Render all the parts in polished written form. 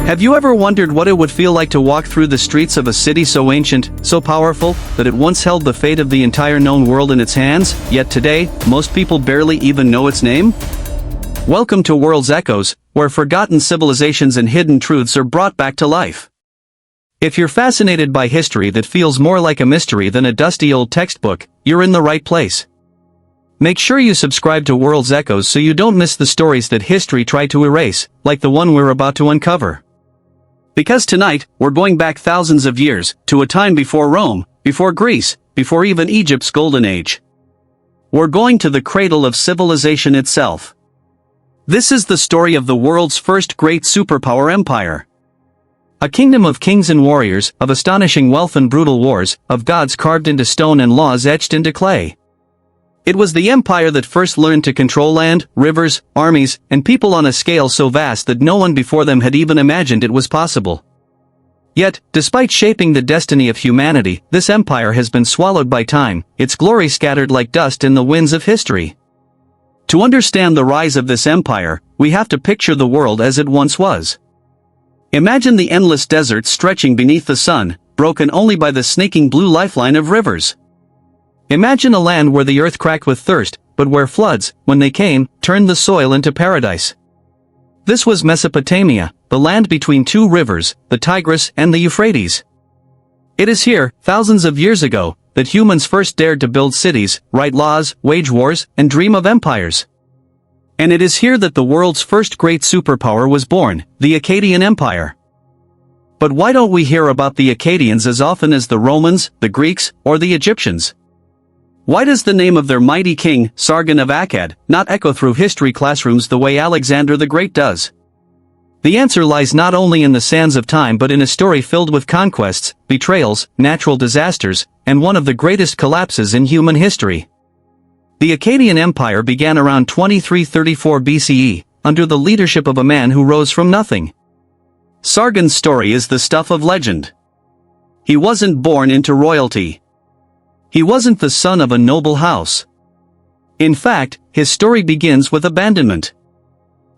Have you ever wondered what it would feel like to walk through the streets of a city so ancient, so powerful, that it once held the fate of the entire known world in its hands, yet today, most people barely even know its name? Welcome to World's Echoes, where forgotten civilizations and hidden truths are brought back to life. If you're fascinated by history that feels more like a mystery than a dusty old textbook, you're in the right place. Make sure you subscribe to World's Echoes so you don't miss the stories that history tried to erase, like the one we're about to uncover. Because tonight, we're going back thousands of years, to a time before Rome, before Greece, before even Egypt's golden age. We're going to the cradle of civilization itself. This is the story of the world's first great superpower empire. A kingdom of kings and warriors, of astonishing wealth and brutal wars, of gods carved into stone and laws etched into clay. It was the empire that first learned to control land, rivers, armies, and people on a scale so vast that no one before them had even imagined it was possible. Yet, despite shaping the destiny of humanity, this empire has been swallowed by time, its glory scattered like dust in the winds of history. To understand the rise of this empire, we have to picture the world as it once was. Imagine the endless deserts stretching beneath the sun, broken only by the snaking blue lifeline of rivers. Imagine a land where the earth cracked with thirst, but where floods, when they came, turned the soil into paradise. This was Mesopotamia, the land between two rivers, the Tigris and the Euphrates. It is here, thousands of years ago, that humans first dared to build cities, write laws, wage wars, and dream of empires. And it is here that the world's first great superpower was born, the Akkadian Empire. But why don't we hear about the Akkadians as often as the Romans, the Greeks, or the Egyptians? Why does the name of their mighty king, Sargon of Akkad, not echo through history classrooms the way Alexander the Great does? The answer lies not only in the sands of time but in a story filled with conquests, betrayals, natural disasters, and one of the greatest collapses in human history. The Akkadian Empire began around 2334 BCE, under the leadership of a man who rose from nothing. Sargon's story is the stuff of legend. He wasn't born into royalty. He wasn't the son of a noble house. In fact, his story begins with abandonment.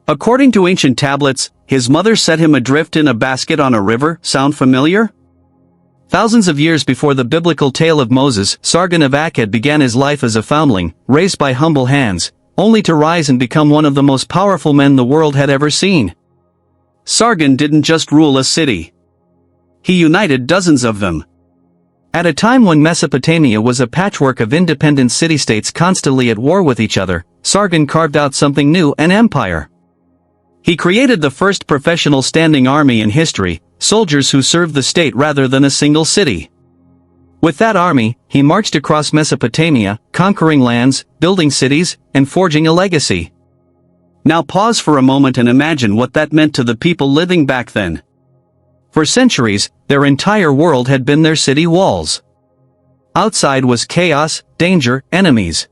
According to ancient tablets, his mother set him adrift in a basket on a river. Sound familiar? Thousands of years before the biblical tale of Moses, Sargon of Akkad began his life as a foundling, raised by humble hands, only to rise and become one of the most powerful men the world had ever seen. Sargon didn't just rule a city. He united dozens of them. At a time when Mesopotamia was a patchwork of independent city-states constantly at war with each other, Sargon carved out something new: an empire. He created the first professional standing army in history, soldiers who served the state rather than a single city. With that army, he marched across Mesopotamia, conquering lands, building cities, and forging a legacy. Now pause for a moment and imagine what that meant to the people living back then. For centuries, their entire world had been their city walls. Outside was chaos, danger, enemies.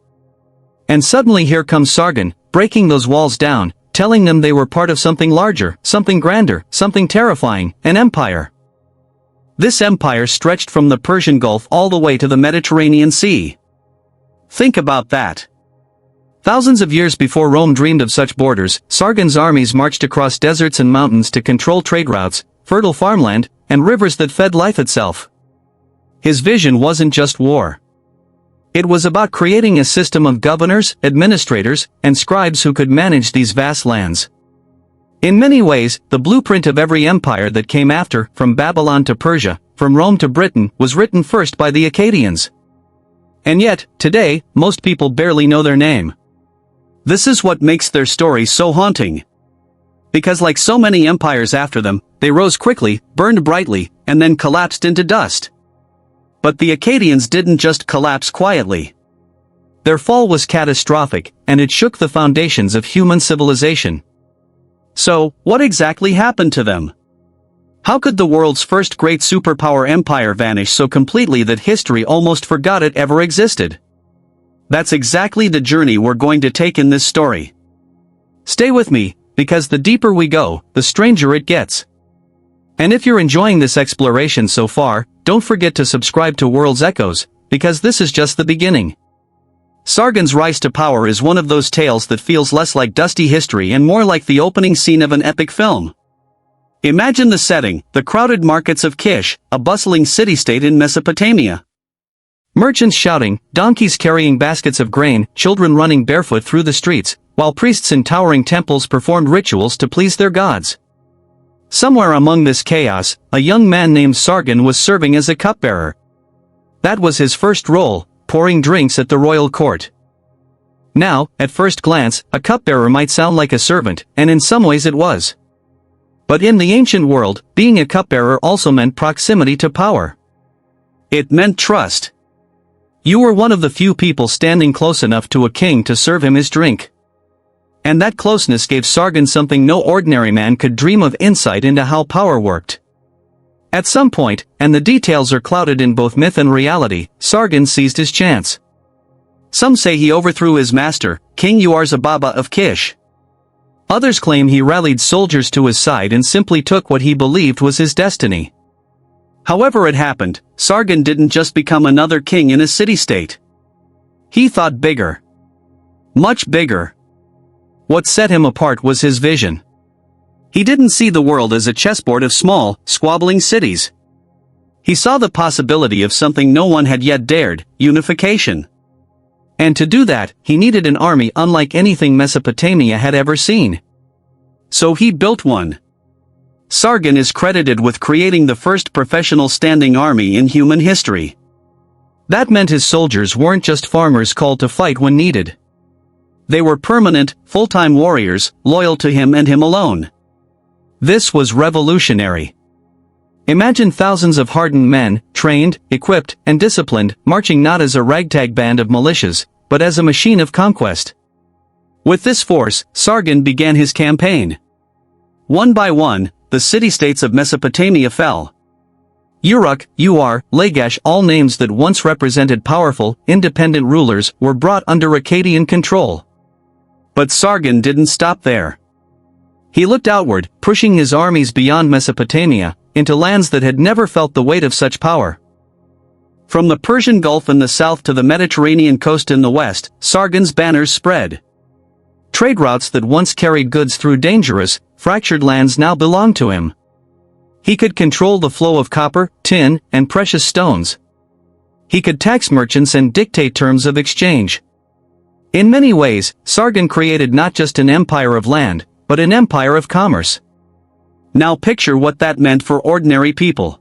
And suddenly here comes Sargon, breaking those walls down, telling them they were part of something larger, something grander, something terrifying, an empire. This empire stretched from the Persian Gulf all the way to the Mediterranean Sea. Think about that. Thousands of years before Rome dreamed of such borders, Sargon's armies marched across deserts and mountains to control trade routes, fertile farmland, and rivers that fed life itself. His vision wasn't just war. It was about creating a system of governors, administrators, and scribes who could manage these vast lands. In many ways, the blueprint of every empire that came after, from Babylon to Persia, from Rome to Britain, was written first by the Akkadians. And yet, today, most people barely know their name. This is what makes their story so haunting. Because like so many empires after them, they rose quickly, burned brightly, and then collapsed into dust. But the Akkadians didn't just collapse quietly. Their fall was catastrophic, and it shook the foundations of human civilization. So, what exactly happened to them? How could the world's first great superpower empire vanish so completely that history almost forgot it ever existed? That's exactly the journey we're going to take in this story. Stay with me, because the deeper we go, the stranger it gets. And if you're enjoying this exploration so far, don't forget to subscribe to World's Echoes, because this is just the beginning. Sargon's rise to power is one of those tales that feels less like dusty history and more like the opening scene of an epic film. Imagine the setting, the crowded markets of Kish, a bustling city-state in Mesopotamia. Merchants shouting, donkeys carrying baskets of grain, children running barefoot through the streets, while priests in towering temples performed rituals to please their gods. Somewhere among this chaos, a young man named Sargon was serving as a cupbearer. That was his first role, pouring drinks at the royal court. Now, at first glance, a cupbearer might sound like a servant, and in some ways it was. But in the ancient world, being a cupbearer also meant proximity to power. It meant trust. You were one of the few people standing close enough to a king to serve him his drink. And that closeness gave Sargon something no ordinary man could dream of: insight into how power worked. At some point, and the details are clouded in both myth and reality, Sargon seized his chance. Some say he overthrew his master, King Yarzababa of Kish. Others claim he rallied soldiers to his side and simply took what he believed was his destiny. However it happened, Sargon didn't just become another king in a city-state. He thought bigger. Much bigger. What set him apart was his vision. He didn't see the world as a chessboard of small, squabbling cities. He saw the possibility of something no one had yet dared: unification. And to do that, he needed an army unlike anything Mesopotamia had ever seen. So he built one. Sargon is credited with creating the first professional standing army in human history. That meant his soldiers weren't just farmers called to fight when needed. They were permanent, full-time warriors, loyal to him and him alone. This was revolutionary. Imagine thousands of hardened men, trained, equipped, and disciplined, marching not as a ragtag band of militias, but as a machine of conquest. With this force, Sargon began his campaign. One by one, the city-states of Mesopotamia fell. Uruk, Uar, Lagash, all names that once represented powerful, independent rulers, were brought under Akkadian control. But Sargon didn't stop there. He looked outward, pushing his armies beyond Mesopotamia, into lands that had never felt the weight of such power. From the Persian Gulf in the south to the Mediterranean coast in the west, Sargon's banners spread. Trade routes that once carried goods through dangerous, fractured lands now belonged to him. He could control the flow of copper, tin, and precious stones. He could tax merchants and dictate terms of exchange. In many ways, Sargon created not just an empire of land, but an empire of commerce. Now picture what that meant for ordinary people.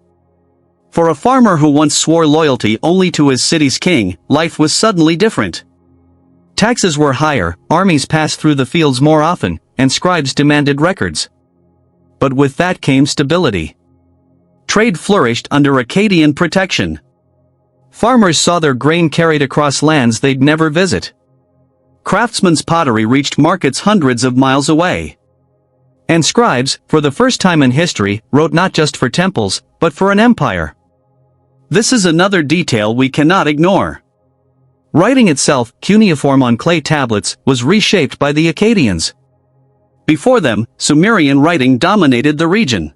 For a farmer who once swore loyalty only to his city's king, life was suddenly different. Taxes were higher, armies passed through the fields more often, and scribes demanded records. But with that came stability. Trade flourished under Akkadian protection. Farmers saw their grain carried across lands they'd never visit. Craftsmen's pottery reached markets hundreds of miles away. And scribes, for the first time in history, wrote not just for temples, but for an empire. This is another detail we cannot ignore. Writing itself, cuneiform on clay tablets, was reshaped by the Akkadians. Before them, Sumerian writing dominated the region.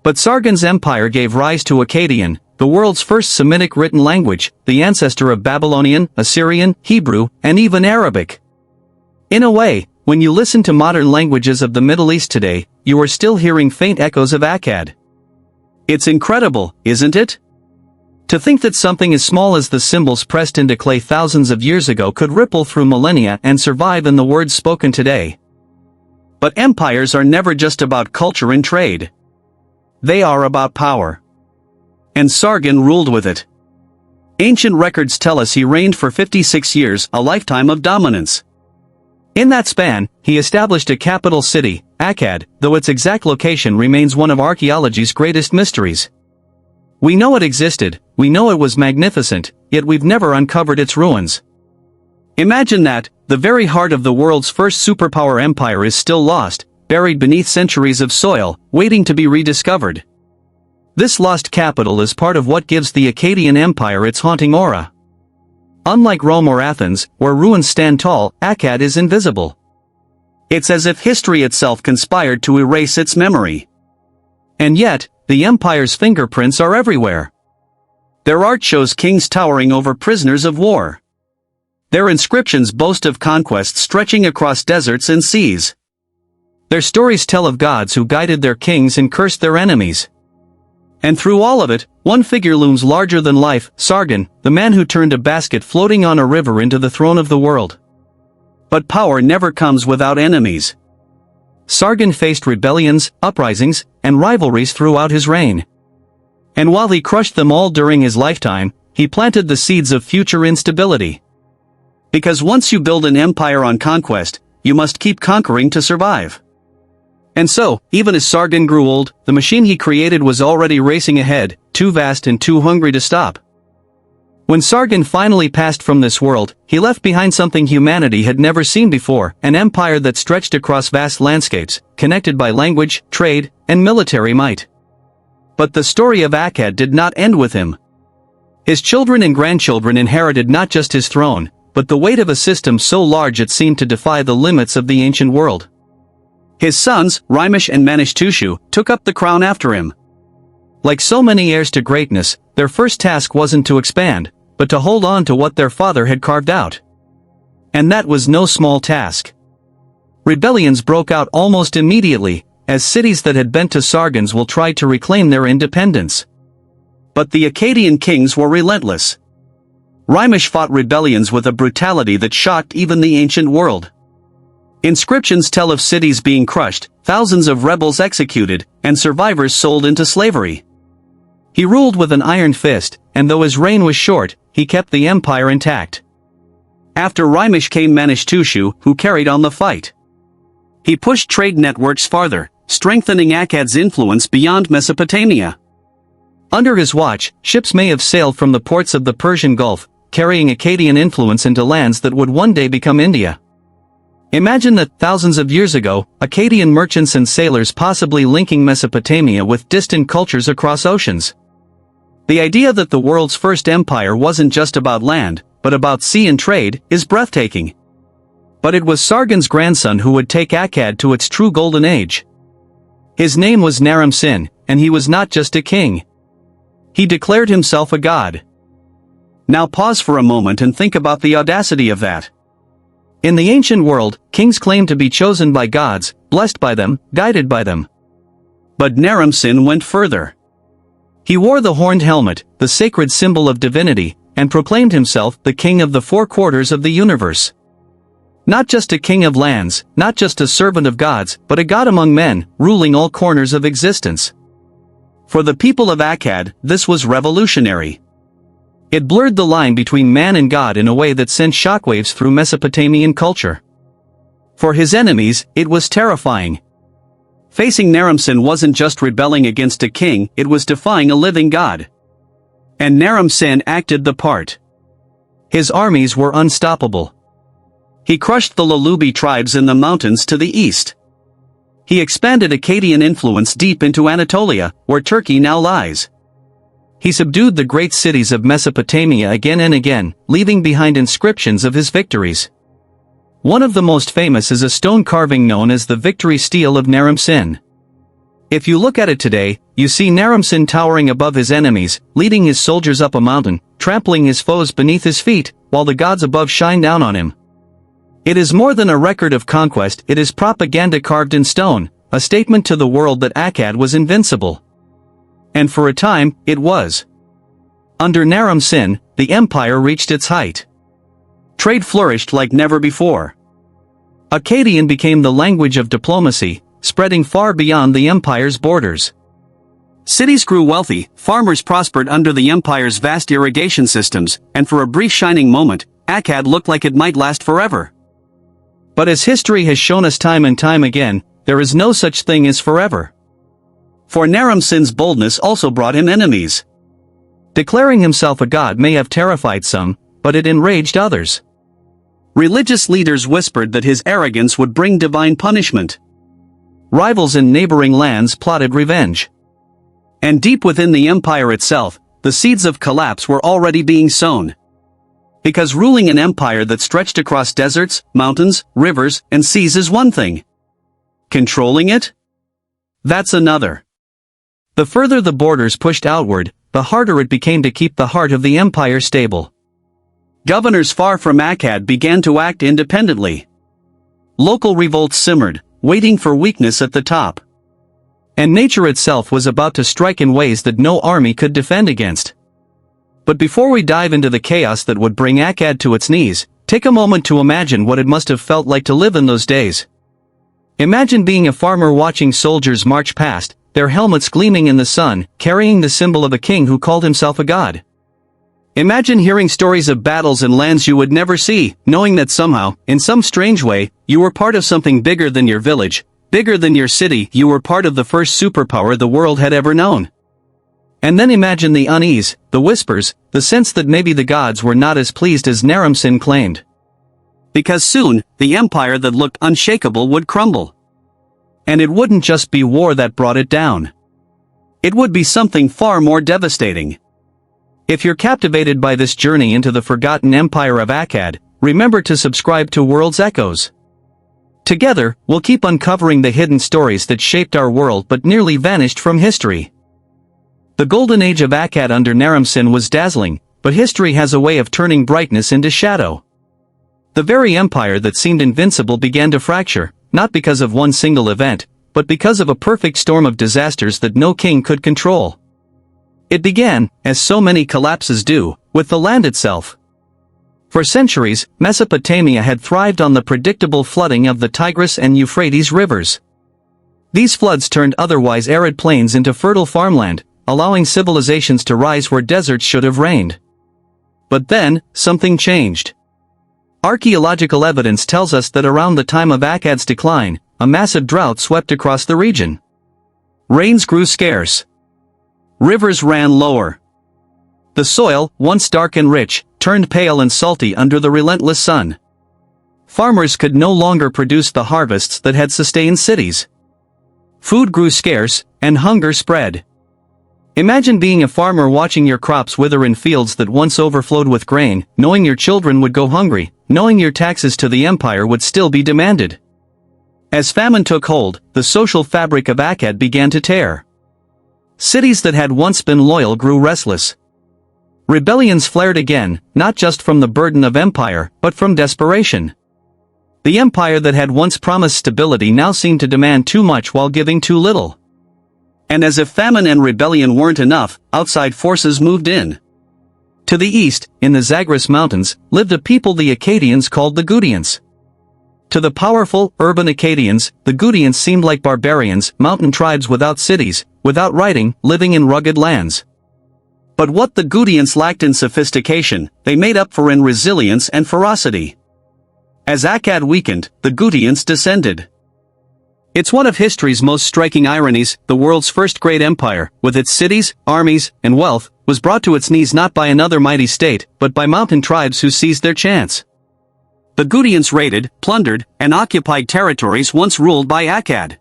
But Sargon's empire gave rise to Akkadian, the world's first Semitic written language, the ancestor of Babylonian, Assyrian, Hebrew, and even Arabic. In a way, when you listen to modern languages of the Middle East today, you are still hearing faint echoes of Akkad. It's incredible, isn't it? To think that something as small as the symbols pressed into clay thousands of years ago could ripple through millennia and survive in the words spoken today. But empires are never just about culture and trade. They are about power. And Sargon ruled with it. Ancient records tell us he reigned for 56 years, a lifetime of dominance. In that span, he established a capital city, Akkad, though its exact location remains one of archaeology's greatest mysteries. We know it existed, we know it was magnificent, yet we've never uncovered its ruins. Imagine that, the very heart of the world's first superpower empire is still lost, buried beneath centuries of soil, waiting to be rediscovered. This lost capital is part of what gives the Akkadian Empire its haunting aura. Unlike Rome or Athens, where ruins stand tall, Akkad is invisible. It's as if history itself conspired to erase its memory. And yet, the empire's fingerprints are everywhere. Their art shows kings towering over prisoners of war. Their inscriptions boast of conquests stretching across deserts and seas. Their stories tell of gods who guided their kings and cursed their enemies. And through all of it, one figure looms larger than life, Sargon, the man who turned a basket floating on a river into the throne of the world. But power never comes without enemies. Sargon faced rebellions, uprisings, and rivalries throughout his reign. And while he crushed them all during his lifetime, he planted the seeds of future instability. Because once you build an empire on conquest, you must keep conquering to survive. And so, even as Sargon grew old, the machine he created was already racing ahead, too vast and too hungry to stop. When Sargon finally passed from this world, he left behind something humanity had never seen before, an empire that stretched across vast landscapes, connected by language, trade, and military might. But the story of Akkad did not end with him. His children and grandchildren inherited not just his throne, but the weight of a system so large it seemed to defy the limits of the ancient world. His sons, Rimish and Manishtushu, took up the crown after him. Like so many heirs to greatness, their first task wasn't to expand, but to hold on to what their father had carved out. And that was no small task. Rebellions broke out almost immediately, as cities that had bent to Sargon's will tried to reclaim their independence. But the Akkadian kings were relentless. Rimish fought rebellions with a brutality that shocked even the ancient world. Inscriptions tell of cities being crushed, thousands of rebels executed, and survivors sold into slavery. He ruled with an iron fist, and though his reign was short, he kept the empire intact. After Rimish came Manishtushu, who carried on the fight. He pushed trade networks farther, strengthening Akkad's influence beyond Mesopotamia. Under his watch, ships may have sailed from the ports of the Persian Gulf, carrying Akkadian influence into lands that would one day become India. Imagine that thousands of years ago, Akkadian merchants and sailors possibly linking Mesopotamia with distant cultures across oceans. The idea that the world's first empire wasn't just about land, but about sea and trade, is breathtaking. But it was Sargon's grandson who would take Akkad to its true golden age. His name was Naram-Sin, and he was not just a king. He declared himself a god. Now pause for a moment and think about the audacity of that. In the ancient world, kings claimed to be chosen by gods, blessed by them, guided by them. But Naram-Sin went further. He wore the horned helmet, the sacred symbol of divinity, and proclaimed himself the king of the four quarters of the universe. Not just a king of lands, not just a servant of gods, but a god among men, ruling all corners of existence. For the people of Akkad, this was revolutionary. It blurred the line between man and God in a way that sent shockwaves through Mesopotamian culture. For his enemies, it was terrifying. Facing Naram-Sin wasn't just rebelling against a king, it was defying a living god. And Naram-Sin acted the part. His armies were unstoppable. He crushed the Lulubi tribes in the mountains to the east. He expanded Akkadian influence deep into Anatolia, where Turkey now lies. He subdued the great cities of Mesopotamia again and again, leaving behind inscriptions of his victories. One of the most famous is a stone carving known as the Victory Stele of Naram-Sin. If you look at it today, you see Naram-Sin towering above his enemies, leading his soldiers up a mountain, trampling his foes beneath his feet, while the gods above shine down on him. It is more than a record of conquest, it is propaganda carved in stone, a statement to the world that Akkad was invincible. And for a time, it was. Under Naram-Sin, the empire reached its height. Trade flourished like never before. Akkadian became the language of diplomacy, spreading far beyond the empire's borders. Cities grew wealthy, farmers prospered under the empire's vast irrigation systems, and for a brief shining moment, Akkad looked like it might last forever. But as history has shown us time and time again, there is no such thing as forever. For Naram-Sin's boldness also brought him enemies. Declaring himself a god may have terrified some, but it enraged others. Religious leaders whispered that his arrogance would bring divine punishment. Rivals in neighboring lands plotted revenge. And deep within the empire itself, the seeds of collapse were already being sown. Because ruling an empire that stretched across deserts, mountains, rivers, and seas is one thing. Controlling it? That's another. The further the borders pushed outward, the harder it became to keep the heart of the empire stable. Governors far from Akkad began to act independently. Local revolts simmered, waiting for weakness at the top. And nature itself was about to strike in ways that no army could defend against. But before we dive into the chaos that would bring Akkad to its knees, take a moment to imagine what it must have felt like to live in those days. Imagine being a farmer watching soldiers march past, their helmets gleaming in the sun, carrying the symbol of a king who called himself a god. Imagine hearing stories of battles in lands you would never see, knowing that somehow, in some strange way, you were part of something bigger than your village, bigger than your city. You were part of the first superpower the world had ever known. And then imagine the unease, the whispers, the sense that maybe the gods were not as pleased as Naram-Sin claimed. Because soon, the empire that looked unshakable would crumble. And it wouldn't just be war that brought it down. It would be something far more devastating. If you're captivated by this journey into the forgotten empire of Akkad, remember to subscribe to World's Echoes. Together, we'll keep uncovering the hidden stories that shaped our world but nearly vanished from history. The golden age of Akkad under Naram-Sin was dazzling, but history has a way of turning brightness into shadow. The very empire that seemed invincible began to fracture, not because of one single event, but because of a perfect storm of disasters that no king could control. It began, as so many collapses do, with the land itself. For centuries, Mesopotamia had thrived on the predictable flooding of the Tigris and Euphrates rivers. These floods turned otherwise arid plains into fertile farmland, allowing civilizations to rise where deserts should have reigned. But then, something changed. Archaeological evidence tells us that around the time of Akkad's decline, a massive drought swept across the region. Rains grew scarce. Rivers ran lower. The soil, once dark and rich, turned pale and salty under the relentless sun. Farmers could no longer produce the harvests that had sustained cities. Food grew scarce, and hunger spread. Imagine being a farmer watching your crops wither in fields that once overflowed with grain, knowing your children would go hungry, knowing your taxes to the empire would still be demanded. As famine took hold, the social fabric of Akkad began to tear. Cities that had once been loyal grew restless. Rebellions flared again, not just from the burden of empire, but from desperation. The empire that had once promised stability now seemed to demand too much while giving too little. And as if famine and rebellion weren't enough, outside forces moved in. To the east, in the Zagros Mountains, lived a people the Akkadians called the Gutians. To the powerful, urban Akkadians, the Gutians seemed like barbarians, mountain tribes without cities, without writing, living in rugged lands. But what the Gutians lacked in sophistication, they made up for in resilience and ferocity. As Akkad weakened, the Gutians descended. It's one of history's most striking ironies. The world's first great empire, with its cities, armies, and wealth, was brought to its knees not by another mighty state, but by mountain tribes who seized their chance. The Gutians raided, plundered, and occupied territories once ruled by Akkad.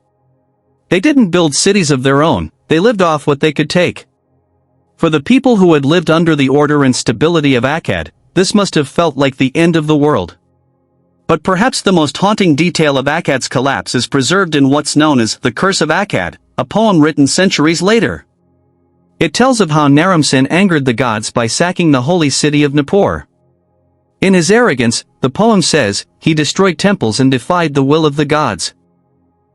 They didn't build cities of their own, they lived off what they could take. For the people who had lived under the order and stability of Akkad, this must have felt like the end of the world. But perhaps the most haunting detail of Akkad's collapse is preserved in what's known as the Curse of Akkad, a poem written centuries later. It tells of how Naram-Sin angered the gods by sacking the holy city of Nippur. In his arrogance, the poem says, he destroyed temples and defied the will of the gods.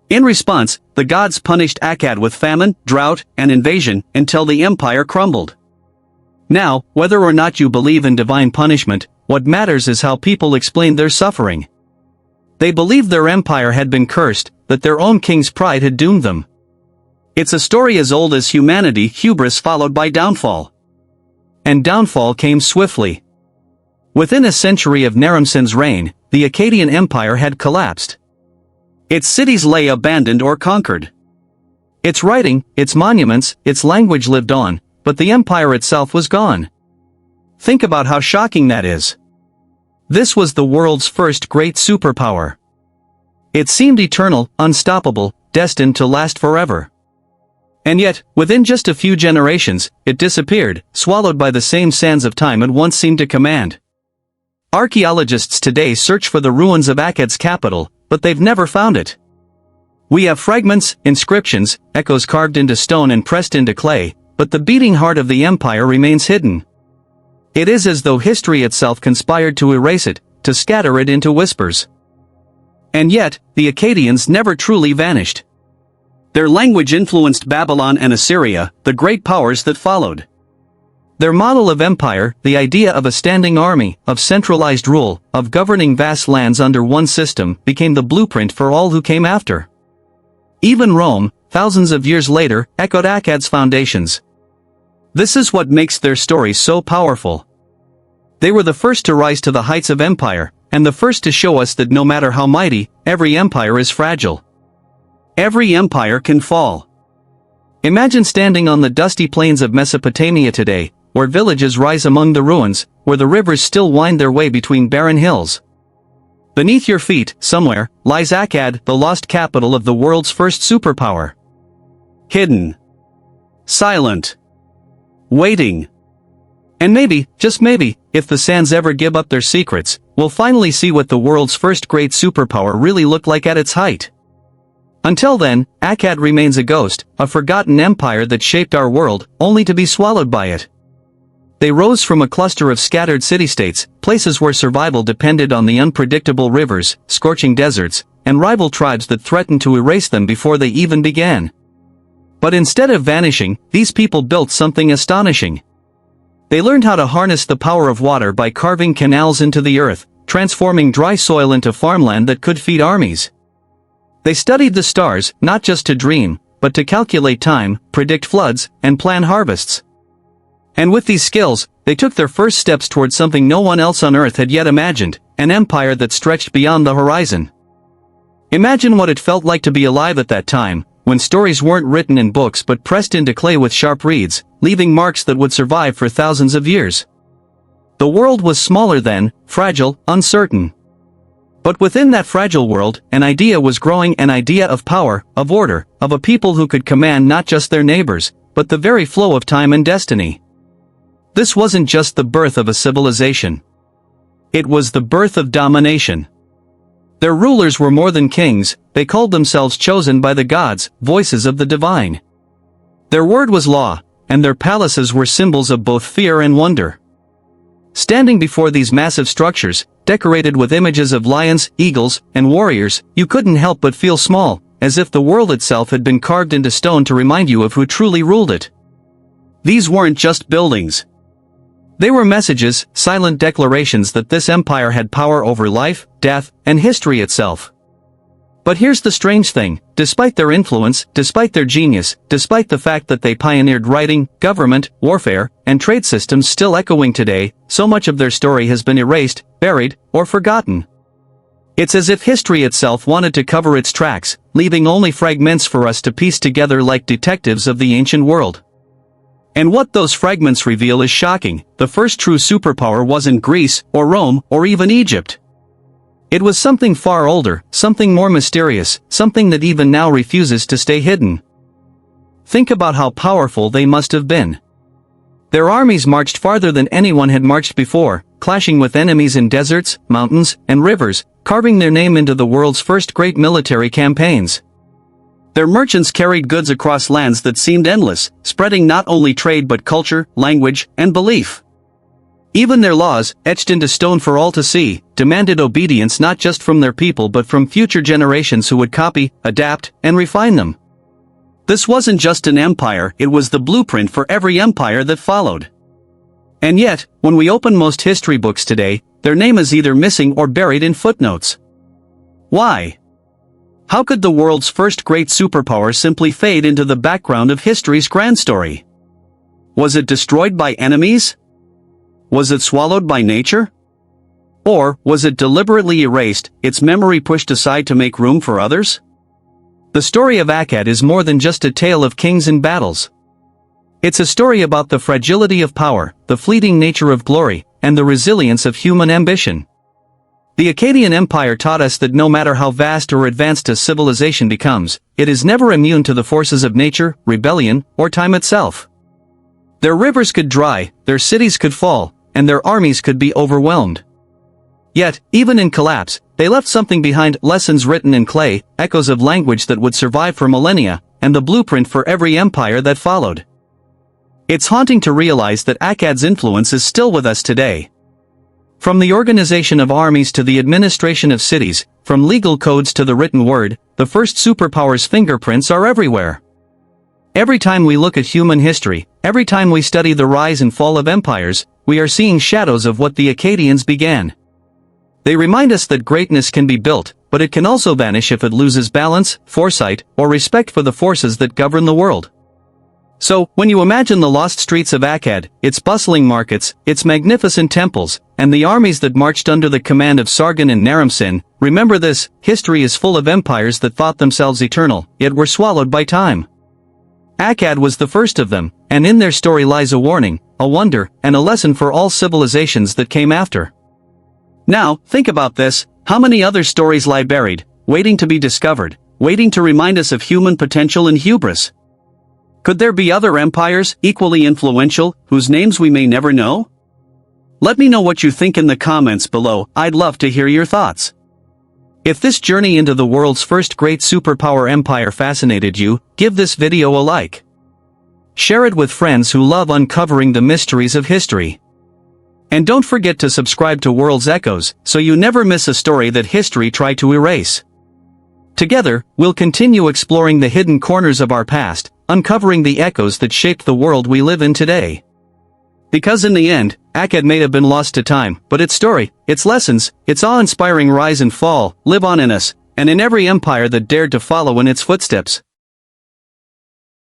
In response, the gods punished Akkad with famine, drought, and invasion, until the empire crumbled. Now, whether or not you believe in divine punishment, what matters is how people explained their suffering. They believed their empire had been cursed, that their own king's pride had doomed them. It's a story as old as humanity, hubris followed by downfall. And downfall came swiftly. Within a century of Naram-Sin's reign, the Akkadian Empire had collapsed. Its cities lay abandoned or conquered. Its writing, its monuments, its language lived on, but the empire itself was gone. Think about how shocking that is. This was the world's first great superpower. It seemed eternal, unstoppable, destined to last forever. And yet, within just a few generations, it disappeared, swallowed by the same sands of time it once seemed to command. Archaeologists today search for the ruins of Akkad's capital, but they've never found it. We have fragments, inscriptions, echoes carved into stone and pressed into clay, but the beating heart of the empire remains hidden. It is as though history itself conspired to erase it, to scatter it into whispers. And yet, the Akkadians never truly vanished. Their language influenced Babylon and Assyria, the great powers that followed. Their model of empire, the idea of a standing army, of centralized rule, of governing vast lands under one system, became the blueprint for all who came after. Even Rome, thousands of years later, echoed Akkad's foundations. This is what makes their story so powerful. They were the first to rise to the heights of empire, and the first to show us that no matter how mighty, every empire is fragile. Every empire can fall. Imagine standing on the dusty plains of Mesopotamia today, where villages rise among the ruins, where the rivers still wind their way between barren hills. Beneath your feet, somewhere, lies Akkad, the lost capital of the world's first superpower. Hidden. Silent. Waiting. And maybe, just maybe, if the sands ever give up their secrets, we'll finally see what the world's first great superpower really looked like at its height. Until then, Akkad remains a ghost, a forgotten empire that shaped our world, only to be swallowed by it. They rose from a cluster of scattered city-states, places where survival depended on the unpredictable rivers, scorching deserts, and rival tribes that threatened to erase them before they even began. But instead of vanishing, these people built something astonishing. They learned how to harness the power of water by carving canals into the earth, transforming dry soil into farmland that could feed armies. They studied the stars, not just to dream, but to calculate time, predict floods, and plan harvests. And with these skills, they took their first steps towards something no one else on Earth had yet imagined, an empire that stretched beyond the horizon. Imagine what it felt like to be alive at that time, when stories weren't written in books but pressed into clay with sharp reeds, leaving marks that would survive for thousands of years. The world was smaller then, fragile, uncertain. But within that fragile world, an idea was growing, an idea of power, of order, of a people who could command not just their neighbors, but the very flow of time and destiny. This wasn't just the birth of a civilization. It was the birth of domination. Their rulers were more than kings, they called themselves chosen by the gods, voices of the divine. Their word was law, and their palaces were symbols of both fear and wonder. Standing before these massive structures, decorated with images of lions, eagles, and warriors, you couldn't help but feel small, as if the world itself had been carved into stone to remind you of who truly ruled it. These weren't just buildings. They were messages, silent declarations that this empire had power over life, death, and history itself. But here's the strange thing, despite their influence, despite their genius, despite the fact that they pioneered writing, government, warfare, and trade systems still echoing today, so much of their story has been erased, buried, or forgotten. It's as if history itself wanted to cover its tracks, leaving only fragments for us to piece together like detectives of the ancient world. And what those fragments reveal is shocking. The first true superpower wasn't Greece, or Rome, or even Egypt. It was something far older, something more mysterious, something that even now refuses to stay hidden. Think about how powerful they must have been. Their armies marched farther than anyone had marched before, clashing with enemies in deserts, mountains, and rivers, carving their name into the world's first great military campaigns. Their merchants carried goods across lands that seemed endless, spreading not only trade but culture, language, and belief. Even their laws, etched into stone for all to see, demanded obedience not just from their people but from future generations who would copy, adapt, and refine them. This wasn't just an empire, it was the blueprint for every empire that followed. And yet, when we open most history books today, their name is either missing or buried in footnotes. Why? How could the world's first great superpower simply fade into the background of history's grand story? Was it destroyed by enemies? Was it swallowed by nature? Or was it deliberately erased, its memory pushed aside to make room for others? The story of Akkad is more than just a tale of kings and battles. It's a story about the fragility of power, the fleeting nature of glory, and the resilience of human ambition. The Akkadian Empire taught us that no matter how vast or advanced a civilization becomes, it is never immune to the forces of nature, rebellion, or time itself. Their rivers could dry, their cities could fall, and their armies could be overwhelmed. Yet, even in collapse, they left something behind, lessons written in clay, echoes of language that would survive for millennia, and the blueprint for every empire that followed. It's haunting to realize that Akkad's influence is still with us today. From the organization of armies to the administration of cities, from legal codes to the written word, the first superpower's fingerprints are everywhere. Every time we look at human history, every time we study the rise and fall of empires, we are seeing shadows of what the Akkadians began. They remind us that greatness can be built, but it can also vanish if it loses balance, foresight, or respect for the forces that govern the world. So, when you imagine the lost streets of Akkad, its bustling markets, its magnificent temples, and the armies that marched under the command of Sargon and Naram-Sin, remember this: history is full of empires that thought themselves eternal, yet were swallowed by time. Akkad was the first of them, and in their story lies a warning, a wonder, and a lesson for all civilizations that came after. Now, think about this: how many other stories lie buried, waiting to be discovered, waiting to remind us of human potential and hubris? Could there be other empires, equally influential, whose names we may never know? Let me know what you think in the comments below. I'd love to hear your thoughts. If this journey into the world's first great superpower empire fascinated you, give this video a like. Share it with friends who love uncovering the mysteries of history. And don't forget to subscribe to World's Echoes, so you never miss a story that history tried to erase. Together, we'll continue exploring the hidden corners of our past, uncovering the echoes that shaped the world we live in today. Because in the end, Akkad may have been lost to time, but its story, its lessons, its awe-inspiring rise and fall, live on in us, and in every empire that dared to follow in its footsteps.